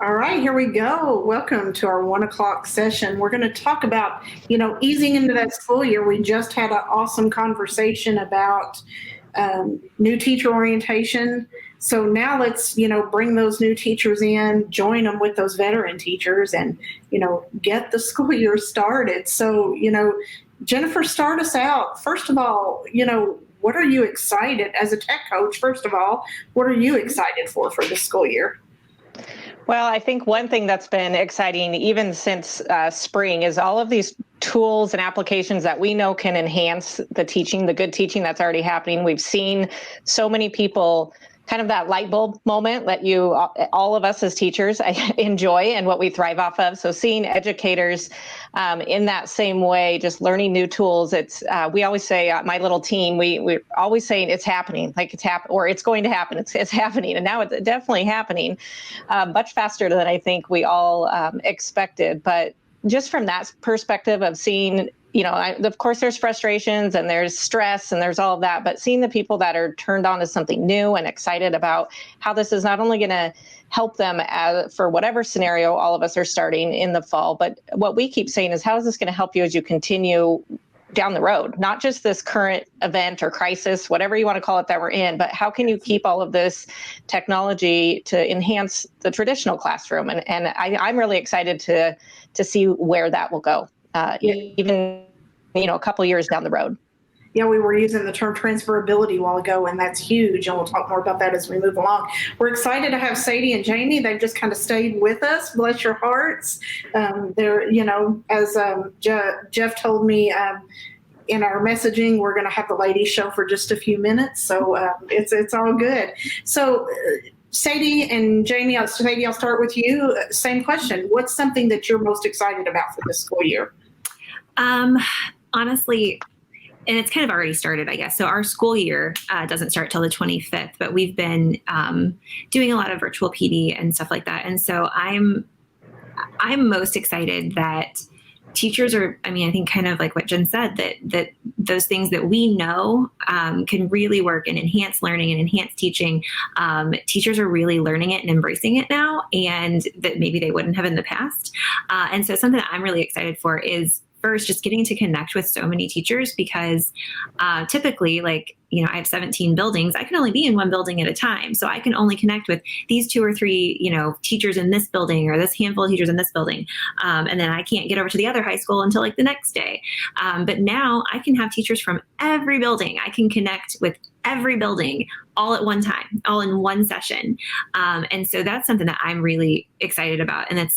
All right, here we go. Welcome to our 1 o'clock session. We're going to talk about, easing into that school year. We just had an awesome conversation about new teacher orientation. So now let's, bring those new teachers in, join them with those veteran teachers and, get the school year started. So, Jennifer, start us out. First of all, what are you excited as a tech coach? First of all, what are you excited for the school year? Well, I think one thing that's been exciting even since spring is all of these tools and applications that we know can enhance the teaching, the good teaching that's already happening. We've seen so many people kind of that light bulb moment that all of us as teachers enjoy and what we thrive off of. So seeing educators in that same way, just learning new tools. We always say, my little team, we're always saying it's happening, like or it's going to happen. It's happening. And now it's definitely happening much faster than I think we all expected. But just from that perspective of seeing, of course, there's frustrations and there's stress and there's all of that, but seeing the people that are turned on to something new and excited about how this is not only going to help them for whatever scenario all of us are starting in the fall, but what we keep saying is, how is this going to help you as you continue down the road, not just this current event or crisis, whatever you want to call it that we're in, but how can you keep all of this technology to enhance the traditional classroom? And I'm really excited to see where that will go. Even, a couple years down the road. Yeah, we were using the term transferability a while ago, and that's huge. And we'll talk more about that as we move along. We're excited to have Sadie and Jamie. They've just kind of stayed with us. Bless your hearts. They're, as Jeff told me in our messaging, we're going to have the ladies show for just a few minutes. So it's all good. So Sadie and Jamie, Sadie, I'll start with you. Same question. What's something that you're most excited about for this school year? Honestly, and it's kind of already started, I guess. So our school year doesn't start till the 25th, but we've been doing a lot of virtual PD and stuff like that. And so I'm most excited that teachers are, I think kind of like what Jen said, that those things that we know can really work and enhance learning and enhance teaching. Teachers are really learning it and embracing it now, and that maybe they wouldn't have in the past. And so something that I'm really excited for is, first, just getting to connect with so many teachers, because typically, I have 17 buildings. I can only be in one building at a time. So I can only connect with these 2 or 3, teachers in this building, or this handful of teachers in this building. And then I can't get over to the other high school until the next day. But now I can have teachers from every building. I can connect with every building all at one time, all in one session. And so that's something that I'm really excited about. And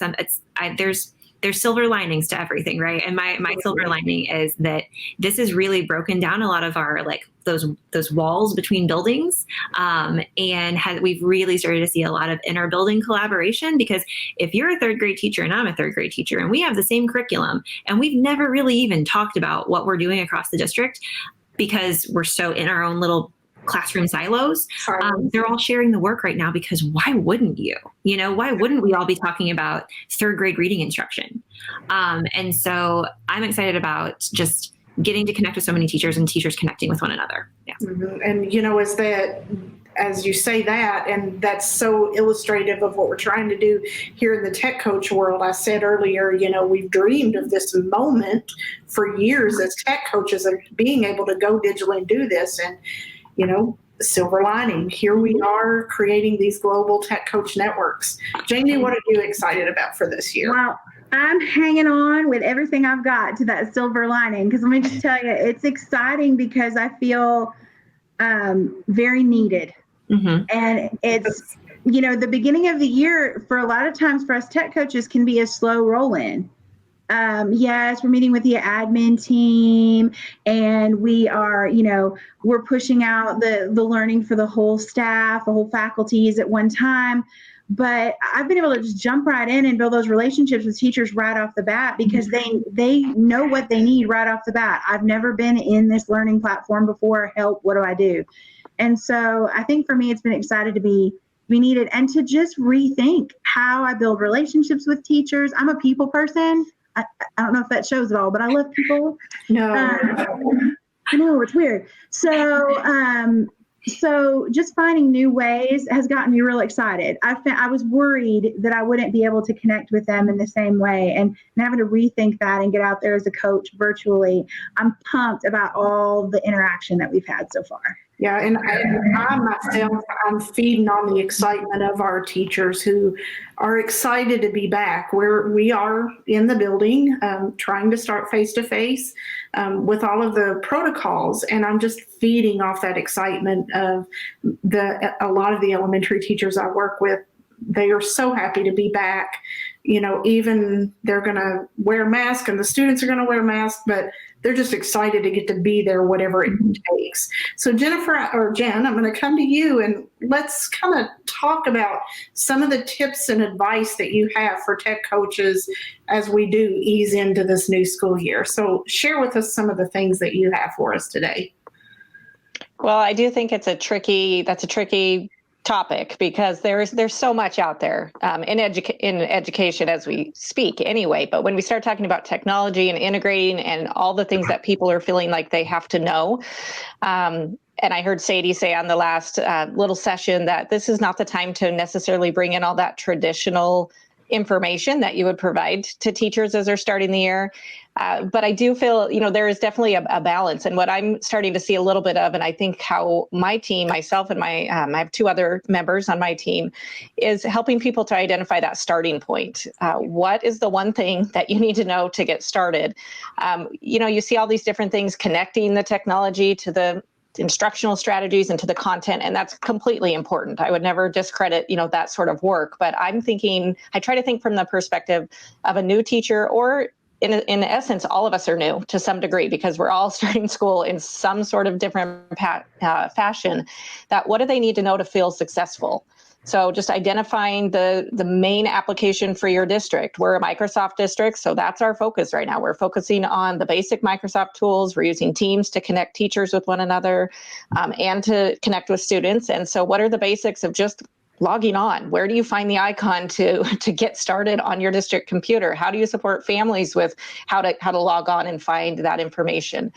there's silver linings to everything, right? And my silver lining is that this has really broken down a lot of our those walls between buildings, and we've really started to see a lot of inter-building collaboration. Because if you're a third grade teacher and I'm a third grade teacher and we have the same curriculum and we've never really even talked about what we're doing across the district because we're so in our own little classroom silos, they're all sharing the work right now, because why wouldn't you? Why wouldn't we all be talking about third grade reading instruction? And so I'm excited about just getting to connect with so many teachers and teachers connecting with one another. Yeah. Mm-hmm. And as you say that, and that's so illustrative of what we're trying to do here in the tech coach world. I said earlier, we've dreamed of this moment for years as tech coaches, of being able to go digitally and do this. And silver lining, here we are creating these global tech coach networks. Jamie, what are you excited about for this year? Well, I'm hanging on with everything I've got to that silver lining, because let me just tell you, it's exciting because I feel very needed. Mm-hmm. And it's, the beginning of the year for a lot of times for us tech coaches can be a slow roll in. Yes, we're meeting with the admin team, and we are, we're pushing out the learning for the whole staff, the whole faculties at one time. But I've been able to just jump right in and build those relationships with teachers right off the bat, because they know what they need right off the bat. I've never been in this learning platform before. Help, what do I do? And so I think for me, it's been excited to be needed and to just rethink how I build relationships with teachers. I'm a people person. I don't know if that shows at all, but I love people. No. I know, it's weird. So So just finding new ways has gotten me real excited. I was worried that I wouldn't be able to connect with them in the same way, and having to rethink that and get out there as a coach virtually. I'm pumped about all the interaction that we've had so far. Yeah, and I myself, I'm feeding on the excitement of our teachers who are excited to be back. We are in the building, trying to start face-to-face with all of the protocols, and I'm just feeding off that excitement of a lot of the elementary teachers I work with. They are so happy to be back. Even they're going to wear masks and the students are going to wear masks, but they're just excited to get to be there, whatever it takes. So Jennifer or Jen, I'm going to come to you and let's kind of talk about some of the tips and advice that you have for tech coaches as we do ease into this new school year. So share with us some of the things that you have for us today. Well, I do think that's a tricky topic because there's so much out there in education as we speak anyway. But when we start talking about technology and integrating and all the things that people are feeling like they have to know, and I heard Sadie say on the last little session that this is not the time to necessarily bring in all that traditional information that you would provide to teachers as they're starting the year. But I do feel, there is definitely a balance. And what I'm starting to see a little bit of, and I think how my team, myself and I have two other members on my team, is helping people to identify that starting point. What is the one thing that you need to know to get started? You see all these different things connecting the technology to the instructional strategies and to the content, and that's completely important. I would never discredit, that sort of work, but I try to think from the perspective of a new teacher, or in essence, all of us are new to some degree because we're all starting school in some sort of different fashion. That what do they need to know to feel successful? So just identifying the main application for your district. We're a Microsoft district, so that's our focus right now. We're focusing on the basic Microsoft tools. We're using Teams to connect teachers with one another and to connect with students. And so what are the basics of just logging on? Where do you find the icon to get started on your district computer? How do you support families with how to log on and find that information?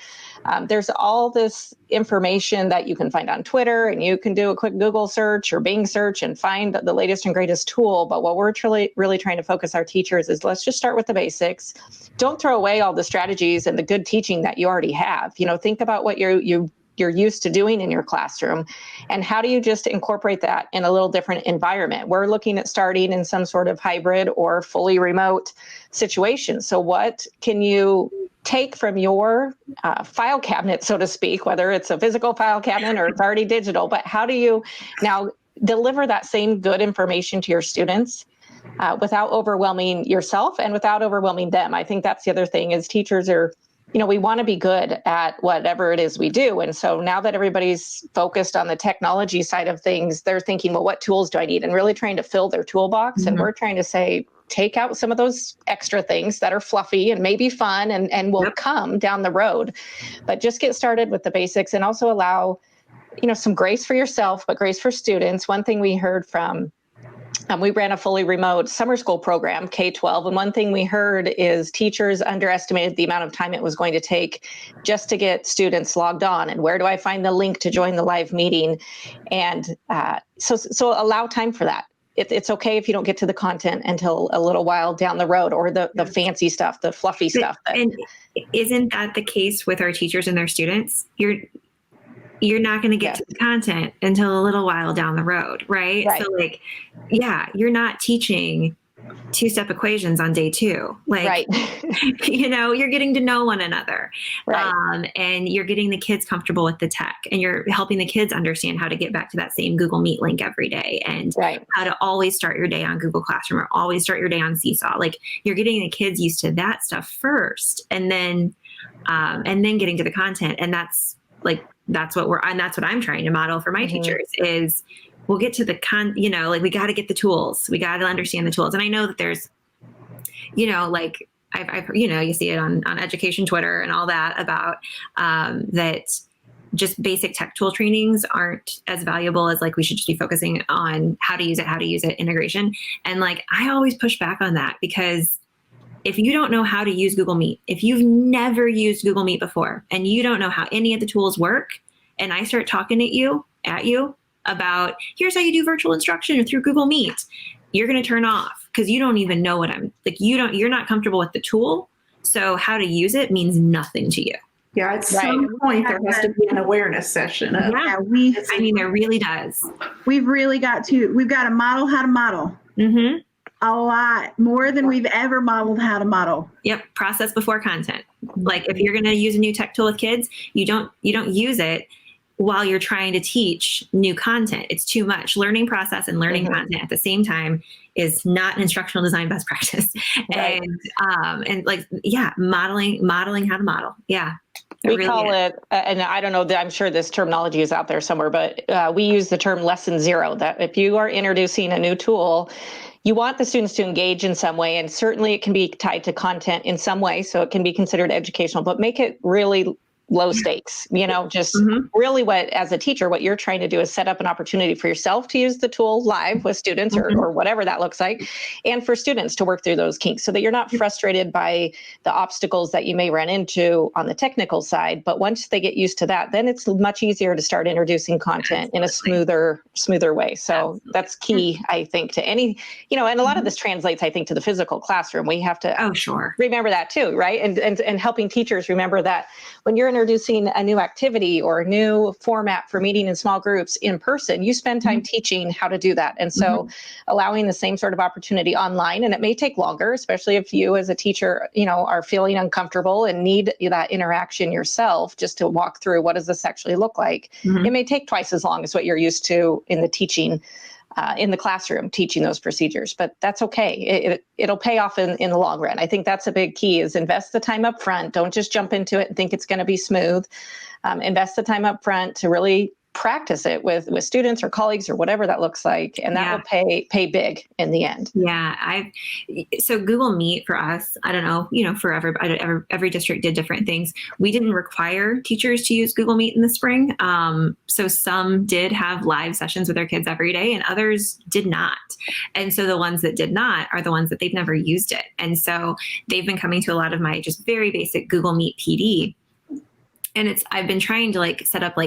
There's all this information that you can find on Twitter, and you can do a quick Google search or Bing search and find the latest and greatest tool. But what we're really trying to focus our teachers is let's just start with the basics. Don't throw away all the strategies and the good teaching that you already have. Think about what you're used to doing in your classroom, and how do you just incorporate that in a little different environment? We're looking at starting in some sort of hybrid or fully remote situation. So what can you take from your file cabinet, so to speak, whether it's a physical file cabinet or it's already digital, but how do you now deliver that same good information to your students without overwhelming yourself and without overwhelming them? I think that's the other thing is teachers are, we want to be good at whatever it is we do. And so now that everybody's focused on the technology side of things, they're thinking, well, what tools do I need? And really trying to fill their toolbox. And we're trying to say, take out some of those extra things that are fluffy and maybe fun and will come down the road. But just get started with the basics and also allow, some grace for yourself, but grace for students. One thing we heard from we ran a fully remote summer school program, K-12, and one thing we heard is teachers underestimated the amount of time it was going to take just to get students logged on. And where do I find the link to join the live meeting? And so allow time for that. It's okay if you don't get to the content until a little while down the road, or the fancy stuff, the fluffy stuff. And isn't that the case with our teachers and their students? You're not going to get to the content until a little while down the road, right? So you're not teaching two-step equations on day 2. You're getting to know one another. And you're getting the kids comfortable with the tech, and you're helping the kids understand how to get back to that same Google Meet link every day, and how to always start your day on Google Classroom or always start your day on Seesaw. You're getting the kids used to that stuff first, and then getting to the content. And that's what I'm trying to model for my teachers is we'll get to the we got to get the tools. We got to understand the tools. And I know that there's, I've you see it on education Twitter and all that about that just basic tech tool trainings aren't as valuable as we should just be focusing on how to use it, integration. And I always push back on that, because if you don't know how to use Google Meet, if you've never used Google Meet before and you don't know how any of the tools work, and I start talking at you, at you about here's how you do virtual instruction through Google Meet, you're going to turn off because you don't even know what I'm like. You're not comfortable with the tool. So how to use it means nothing to you. Yeah, at some point there has to be an awareness session. There really does. We've got to model how to model. Mm-hmm. A lot more than we've ever modeled how to model. Yep. Process before content. Like if you're going to use a new tech tool with kids, you don't use it while you're trying to teach new content. It's too much. Learning process and learning content at the same time is not an instructional design best practice. Right. And like, yeah, modeling how to model. Yeah. We really call it, and I don't know, I'm sure this terminology is out there somewhere, but we use the term lesson zero, that if you are introducing a new tool, you want the students to engage in some way, and certainly it can be tied to content in some way, so it can be considered educational, but make it really low stakes, just really what, as a teacher, what you're trying to do is set up an opportunity for yourself to use the tool live with students or whatever that looks like, and for students to work through those kinks so that you're not frustrated by the obstacles that you may run into on the technical side. But once they get used to that, then it's much easier to start introducing content in a smoother way. So that's key, I think, to any, and a lot of this translates, I think, to the physical classroom. We have to remember that too, right? And helping teachers remember that when you're introducing a new activity or a new format for meeting in small groups in person, you spend time teaching how to do that. And so allowing the same sort of opportunity online, and it may take longer, especially if you as a teacher, are feeling uncomfortable and need that interaction yourself just to walk through what does this actually look like. It may take twice as long as what you're used to in the teaching in the classroom, teaching those procedures, but that's okay. It'll pay off in the long run. I think that's a big key, is invest the time up front. Don't just jump into it and think it's going to be smooth. Invest the time up front to really practice it with students or colleagues or whatever that looks like. And that will pay big in the end. Yeah. So Google Meet for us, I don't know, for every district did different things. We didn't require teachers to use Google Meet in the spring. So some did have live sessions with their kids every day and others did not. And so the ones that did not are the ones that they've never used it. And so they've been coming to a lot of my just very basic Google Meet PD. And I've been trying to set up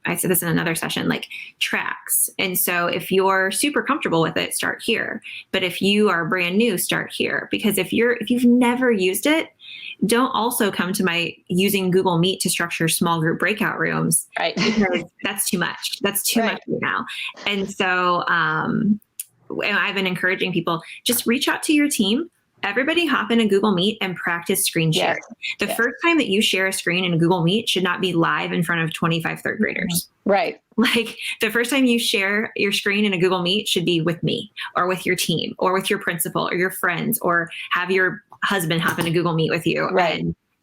I said this in another session, tracks. And so if you're super comfortable with it, start here. But if you are brand new, start here. Because if you've never used it, don't also come to my using Google Meet to structure small group breakout rooms. Right. Because that's too much. That's too much now. And so I've been encouraging people, just reach out to your team. Everybody hop in a Google Meet and practice screen sharing. The first time that you share a screen in a Google Meet should not be live in front of 25 third graders. Right. The first time you share your screen in a Google Meet should be with me or with your team or with your principal or your friends, or have your husband hop in a Google Meet with you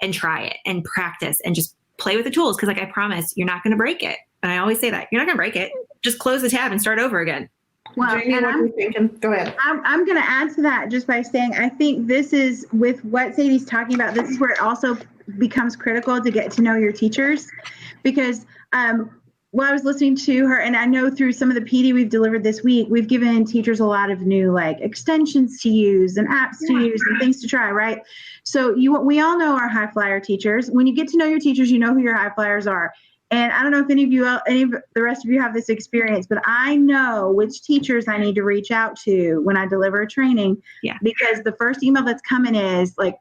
and try it and practice and just play with the tools. Cause I promise you're not going to break it. And I always say that you're not going to break it. Just close the tab and start over again. Well, Jamie, what are you thinking? Go ahead. I'm going to add to that just by saying, I think this is, with what Sadie's talking about, this is where it also becomes critical to get to know your teachers. Because while I was listening to her, and I know through some of the PD we've delivered this week, we've given teachers a lot of new extensions to use and apps to use and things to try, right? So we all know our high flyer teachers. When you get to know your teachers, you know who your high flyers are. And I don't know if any of the rest of you have this experience, but I know which teachers I need to reach out to when I deliver a training. Yeah. Because the first email that's coming is I'm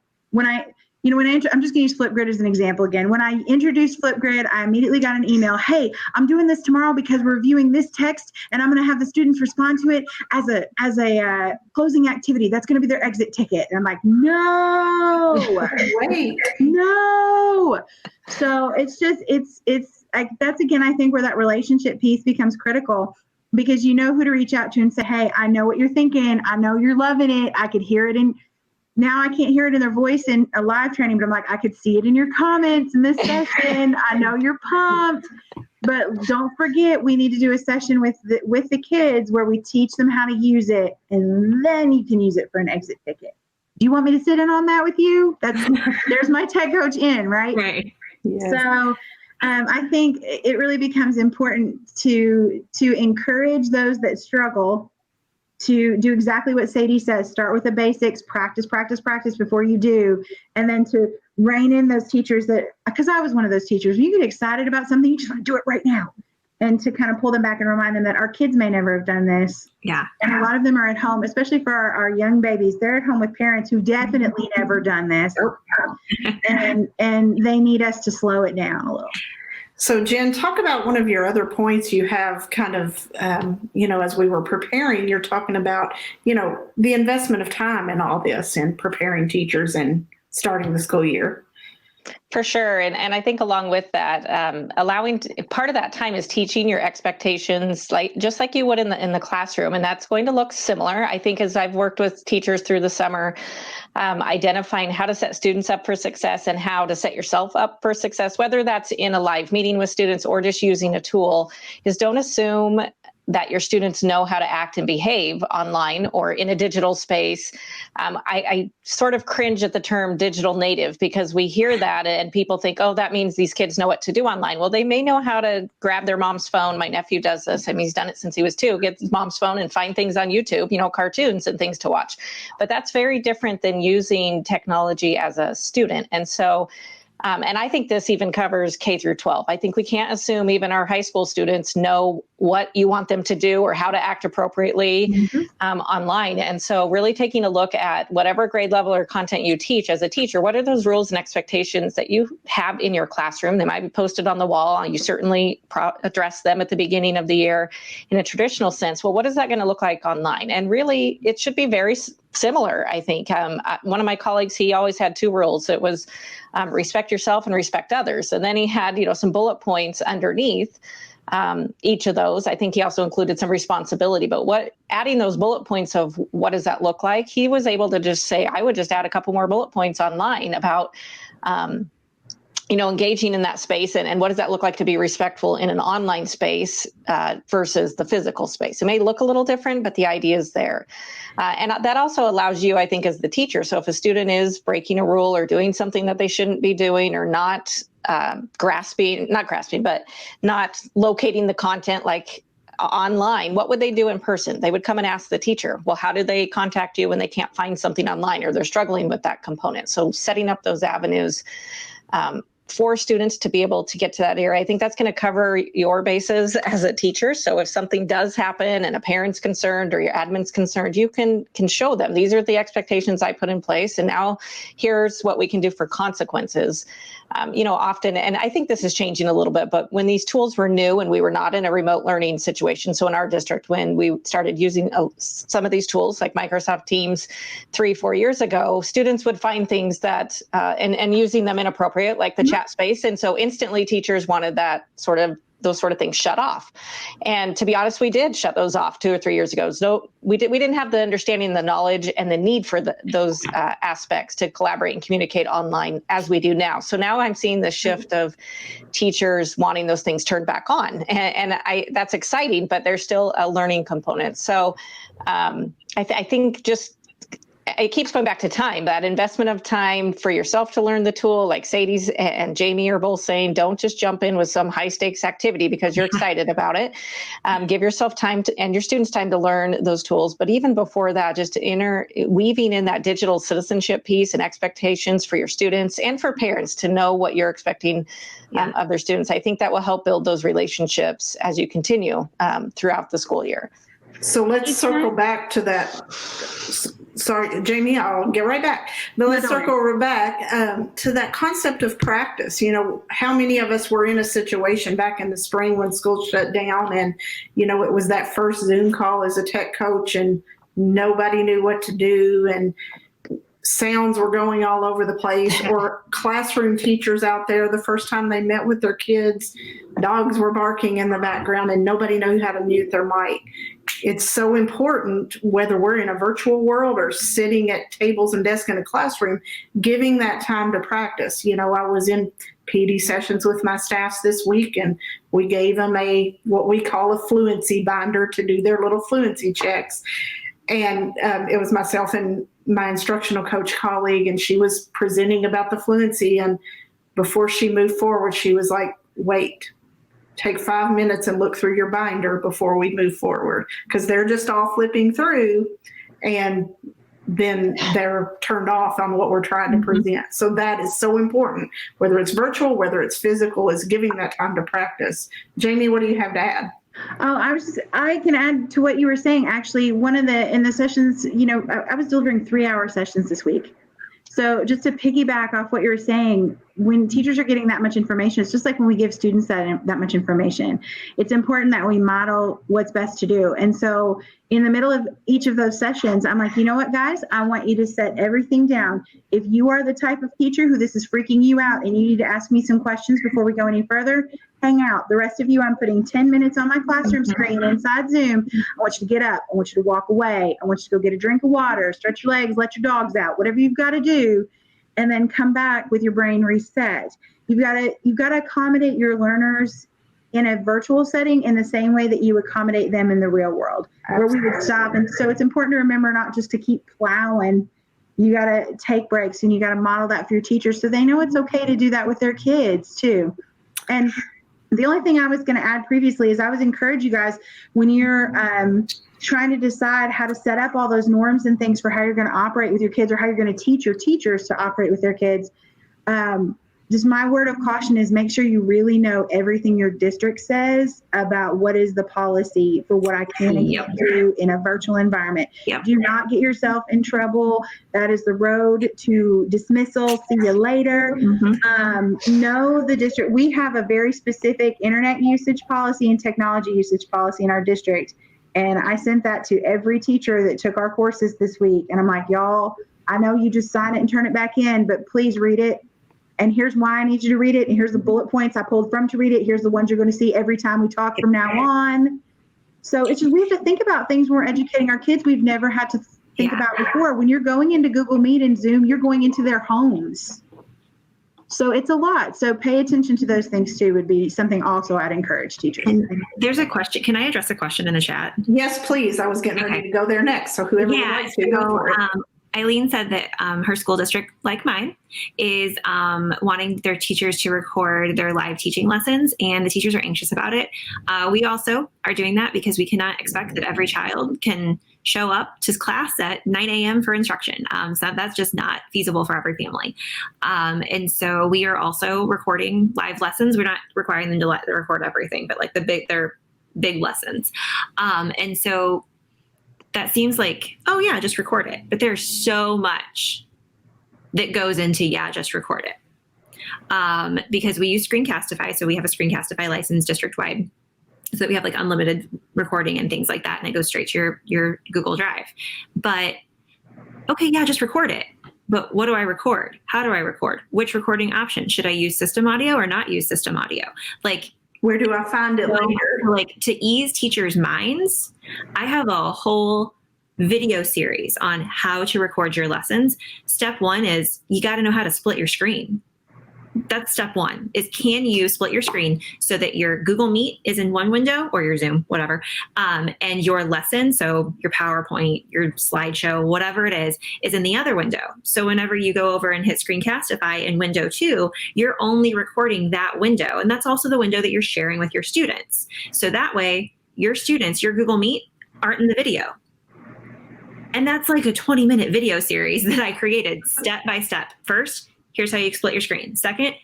just going to use Flipgrid as an example again. When I introduced Flipgrid, I immediately got an email. Hey, I'm doing this tomorrow because we're reviewing this text, and I'm going to have the students respond to it as a closing activity. That's going to be their exit ticket. And I'm like, no, wait, no. So it's that's again, I think, where that relationship piece becomes critical, because you know who to reach out to and say, hey, I know what you're thinking. I know you're loving it. I could hear it now I can't hear it in their voice in a live training, but I'm like, I could see it in your comments in this session. I know you're pumped, but don't forget, we need to do a session with the kids where we teach them how to use it, and then you can use it for an exit ticket. Do you want me to sit in on that with you? There's my tech coach in, right? Right. Yes. So I think it really becomes important to encourage those that struggle to do exactly what Sadie says. Start with the basics, practice before you do, and then to rein in those teachers because I was one of those teachers. When you get excited about something, you just want to do it right now. and to kind of pull them back and remind them that our kids may never have done this. Yeah. And a lot of them are at home, especially for our young babies. They're at home with parents who definitely never done this. And they need us to slow it down a little. So Jen, talk about one of your other points you have kind of, as we were preparing, you're talking about, the investment of time in all this and preparing teachers and starting the school year. For sure. And I think along with that, part of that time is teaching your expectations, just like you would in the classroom. And that's going to look similar. I think as I've worked with teachers through the summer, identifying how to set students up for success and how to set yourself up for success, whether that's in a live meeting with students or just using a tool, is don't assume that your students know how to act and behave online or in a digital space. I sort of cringe at the term digital native because we hear that and people think, oh, that means these kids know what to do online. Well, they may know how to grab their mom's phone. My nephew does this. I mean, he's done it since he was 2, get his mom's phone and find things on YouTube, cartoons and things to watch. But that's very different than using technology as a student. And so and I think this even covers K through 12. I think we can't assume even our high school students know what you want them to do or how to act appropriately online. And so really taking a look at whatever grade level or content you teach as a teacher, what are those rules and expectations that you have in your classroom? They might be posted on the wall. You certainly address them at the beginning of the year in a traditional sense. Well, what is that going to look like online? And really, it should be very similar, I think. One of my colleagues, he always had 2 rules. It was respect yourself and respect others. And then he had, some bullet points underneath each of those. I think he also included some responsibility, but adding those bullet points of what does that look like? He was able to just say, I would just add a couple more bullet points online about, engaging in that space and what does that look like to be respectful in an online space versus the physical space. It may look a little different, but the idea is there. And that also allows you, I think, as the teacher. So if a student is breaking a rule or doing something that they shouldn't be doing or not not locating the content like online, what would they do in person? They would come and ask the teacher, well, how do they contact you when they can't find something online or they're struggling with that component? So setting up those avenues for students to be able to get to that area. I think that's going to cover your bases as a teacher. So if something does happen and a parent's concerned or your admin's concerned, you can show them, these are the expectations I put in place. And now here's what we can do for consequences. Often, and I think this is changing a little bit, but when these tools were new and we were not in a remote learning situation, so in our district, when we started using some of these tools like Microsoft Teams 3-4 years ago, students would find things that, and using them inappropriate, like the chat space. And so instantly teachers wanted those sort of things shut off. And to be honest, we did shut those off 2 or 3 years ago. So we didn't have the understanding, the knowledge, and the need for those aspects to collaborate and communicate online as we do now. So now I'm seeing the shift of teachers wanting those things turned back on. And that's exciting, but there's still a learning component. So I think just it keeps going back to time, that investment of time for yourself to learn the tool, like Sadie's and Jamie are both saying, don't just jump in with some high stakes activity because you're excited about it. Give yourself time and your students time to learn those tools. But even before that, just weaving in that digital citizenship piece and expectations for your students and for parents to know what you're expecting of their students. I think that will help build those relationships as you continue throughout the school year. So let's circle back to that. Sorry, Jamie, I'll get right back. But let's circle back to that concept of practice. How many of us were in a situation back in the spring when school shut down and, it was that first Zoom call as a tech coach and nobody knew what to do and sounds were going all over the place, or classroom teachers out there, the first time they met with their kids, dogs were barking in the background and nobody knew how to mute their mic. It's so important, whether we're in a virtual world or sitting at tables and desks in a classroom, giving that time to practice. I was in PD sessions with my staffs this week, and we gave them what we call a fluency binder to do their little fluency checks. And it was myself and my instructional coach colleague, and she was presenting about the fluency. And before she moved forward, she was like, wait, take 5 minutes and look through your binder before we move forward, because they're just all flipping through and then they're turned off on what we're trying to present. So that is so important, whether it's virtual, whether it's physical, is giving that time to practice. Jamie, what do you have to add? Oh, I can add to what you were saying. Actually, in the sessions, I was delivering 3-hour sessions this week. So just to piggyback off what you were saying, when teachers are getting that much information, it's just like when we give students that much information. It's important that we model what's best to do. And so in the middle of each of those sessions, I'm like, you know what, guys, I want you to set everything down. If you are the type of teacher who this is freaking you out and you need to ask me some questions before we go any further, hang out. The rest of you, I'm putting 10 minutes on my classroom screen inside Zoom. I want you to get up. I want you to walk away. I want you to go get a drink of water, stretch your legs, let your dogs out, whatever you've got to do, and then come back with your brain reset. You've got to accommodate your learners in a virtual setting in the same way that you accommodate them in the real world, where we would stop. And so it's important to remember not just to keep plowing. You got to take breaks, and you got to model that for your teachers so they know it's okay to do that with their kids too. And the only thing I was going to add previously is I would encourage you guys, when you're trying to decide how to set up all those norms and things for how you're going to operate with your kids, or how you're going to teach your teachers to operate with their kids, just my word of caution is make sure you really know everything your district says about what is the policy for what I can and can't do in a virtual environment. Do not get yourself in trouble. That is the road to dismissal. See you later. Know the district. We have a very specific internet usage policy and technology usage policy in our district. And I sent that to every teacher that took our courses this week. And I'm like, y'all, I know you just sign it and turn it back in, but please read it. And here's why I need you to read it. And here's the bullet points I pulled from to read it. Here's the ones you're going to see every time we talk from now on. So it's just, we have to think about things when we're educating our kids we've never had to think about before. When you're going into Google Meet and Zoom, you're going into their homes. So it's a lot. So pay attention to those things too would be something also I'd encourage teachers. And there's a question. Can I address a question in the chat? Yes, please. I was getting ready to go there next. So whoever would like to go for it. Eileen said that her school district, like mine, is wanting their teachers to record their live teaching lessons, and the teachers are anxious about it. We also are doing that because we cannot expect that every child can show up to class at 9 a.m. for instruction. So that's just not feasible for every family. And so we are also recording live lessons. We're not requiring them to record everything, but like they're big lessons. And so that seems like, oh yeah, just record it. But there's so much that goes into, just record it. Because we use Screencastify. So we have a Screencastify license district-wide. So that we have like unlimited recording and things like that. And it goes straight to your Google Drive. But okay, just record it. But what do I record? How do I record? Which recording option? Should I use system audio or not use system audio? Like, where do I find it later? Like, to ease teachers' minds, I have a whole video series on how to record your lessons. Step one is you got to know how to split your screen. That's step one, is can you split your screen so that your Google Meet is in one window, or your Zoom, whatever, and your lesson, so your PowerPoint, your slideshow, whatever it is in the other window. So whenever you go over and hit Screencastify in window 2, you're only recording that window. And that's also the window that you're sharing with your students. So that way your students, your Google Meet, aren't in the video. And that's like a 20-minute video series that I created step by step. First, here's how you split your screen. Second,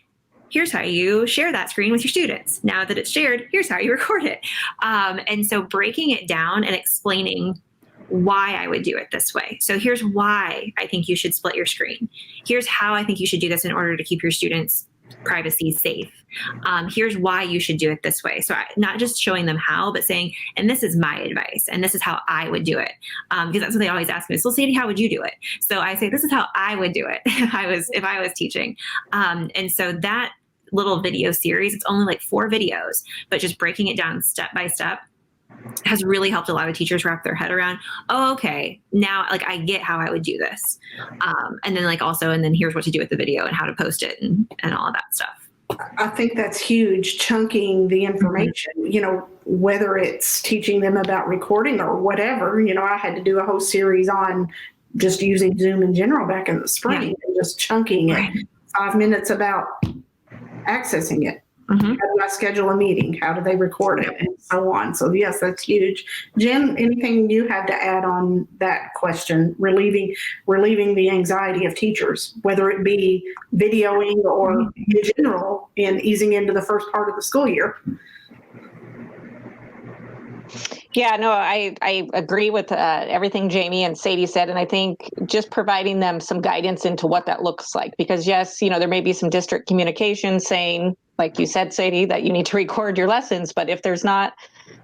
here's how you share that screen with your students. Now that it's shared, here's how you record it. And so breaking it down and explaining why I would do it this way. So here's why I think you should split your screen. Here's how I think you should do this in order to keep your students' privacy safe. Here's why you should do it this way. So not just showing them how, but saying, and this is my advice, and this is how I would do it. Because that's what they always ask me. So Sadie, how would you do it? So I say, this is how I would do it if I was teaching. And so that little video series, it's only like 4 videos, but just breaking it down step by step has really helped a lot of teachers wrap their head around, oh, okay, now like I get how I would do this. And then here's what to do with the video and how to post it and all of that stuff. I think that's huge, chunking the information, whether it's teaching them about recording or whatever. I had to do a whole series on just using Zoom in general back in the spring and just chunking it. 5 minutes about accessing it. Mm-hmm. How do I schedule a meeting? How do they record it? And so on. So yes, that's huge. Jen, anything you have to add on that question, relieving the anxiety of teachers, whether it be videoing or in general in easing into the first part of the school year? Yeah, no, I agree with everything Jamie and Sadie said. And I think just providing them some guidance into what that looks like, because yes, there may be some district communication saying, like you said, Sadie, that you need to record your lessons. But if there's not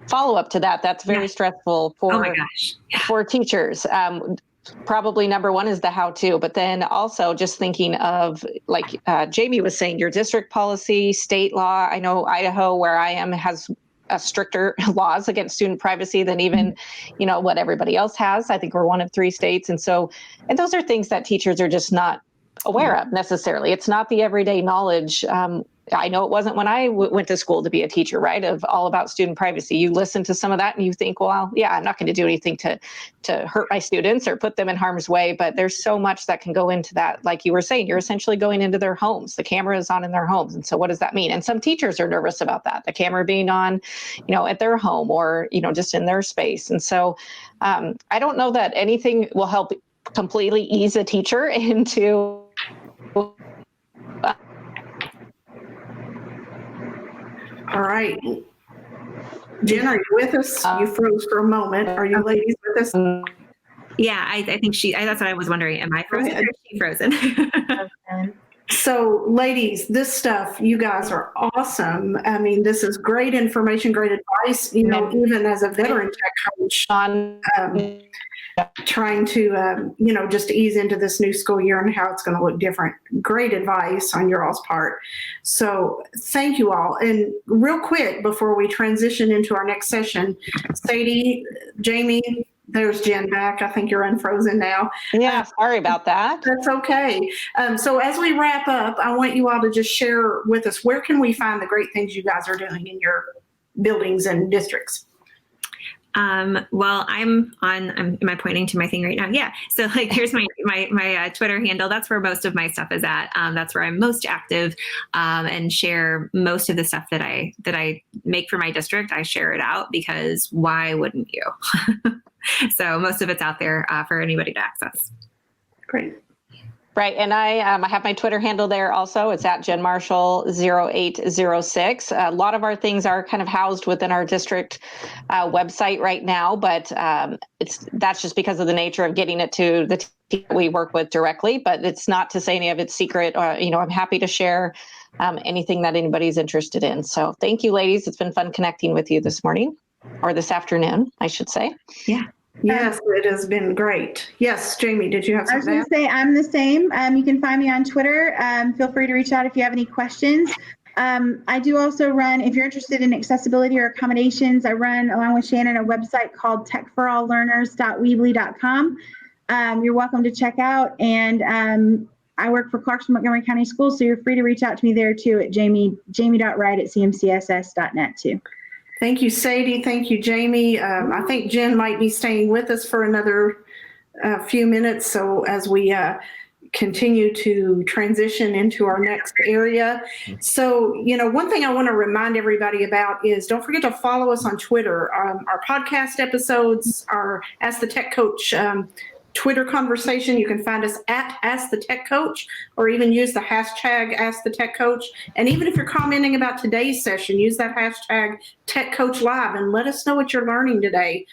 follow up to that, that's very stressful for teachers. Probably number one is the how to, but then also just thinking of, like Jamie was saying, your district policy, state law. I know Idaho, where I am, has stricter laws against student privacy than even, what everybody else has. I think we're one of 3 states. And those are things that teachers are just not aware of necessarily. It's not the everyday knowledge. I know it wasn't when I went to school to be a teacher, right? Of all about student privacy. You listen to some of that and you think, well, yeah, I'm not going to do anything to hurt my students or put them in harm's way. But there's so much that can go into that. Like you were saying, you're essentially going into their homes. The camera is on in their homes. And so what does that mean? And some teachers are nervous about that, the camera being on, at their home or, just in their space. And so I don't know that anything will help completely ease a teacher into All right. Jen, are you with us? You froze for a moment. Are you ladies with us? Yeah, I think that's what I was wondering. Am I frozen or is she frozen? So ladies, this stuff, you guys are awesome. I mean, this is great information, great advice, even as a veteran tech coach, trying to, just ease into this new school year and how it's going to look different. Great advice on your all's part. So thank you all. And real quick, before we transition into our next session, Sadie, Jamie, there's Jen back. I think you're unfrozen now. Yeah, sorry about that. That's okay. So as we wrap up, I want you all to just share with us, where can we find the great things you guys are doing in your buildings and districts? Well, am I pointing to my thing right now? Yeah. So here's my Twitter handle. That's where most of my stuff is at. That's where I'm most active, and share most of the stuff that I make for my district. I share it out because why wouldn't you? So most of it's out there, for anybody to access. Great. Right. And I have my Twitter handle there also. It's at JenMarshall0806. A lot of our things are kind of housed within our district website right now, but that's just because of the nature of getting it to the team we work with directly. But it's not to say any of it's secret. I'm happy to share anything that anybody's interested in. So thank you, ladies. It's been fun connecting with you this morning, or this afternoon, I should say. Yeah. Yes, it has been great. Yes, Jamie, did you have something? I was going to say I'm the same. You can find me on Twitter. Feel free to reach out if you have any questions. I do also run, if you're interested in accessibility or accommodations, I run, along with Shannon, a website called techforalllearners.weebly.com. You're welcome to check out. And I work for Clarkson Montgomery County Schools, so you're free to reach out to me there too at jamie.wright@cmcss.net too. Thank you, Sadie. Thank you, Jamie. I think Jen might be staying with us for another few minutes. So as we continue to transition into our next area. So, one thing I want to remind everybody about is don't forget to follow us on Twitter. Our podcast episodes, our Ask the Tech Coach Twitter conversation. You can find us at Ask the Tech Coach, or even use the hashtag Ask the Tech Coach. And even if you're commenting about today's session, use that hashtag Tech Coach Live and let us know what you're learning today.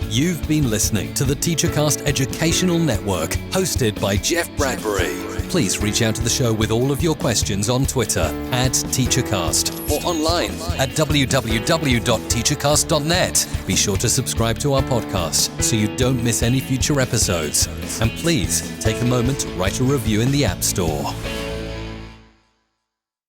You've been listening to the TeacherCast Educational Network, hosted by Jeff Bradbury. Please reach out to the show with all of your questions on Twitter at TeacherCast or online at www.teachercast.net. Be sure to subscribe to our podcast so you don't miss any future episodes. And please take a moment to write a review in the App Store.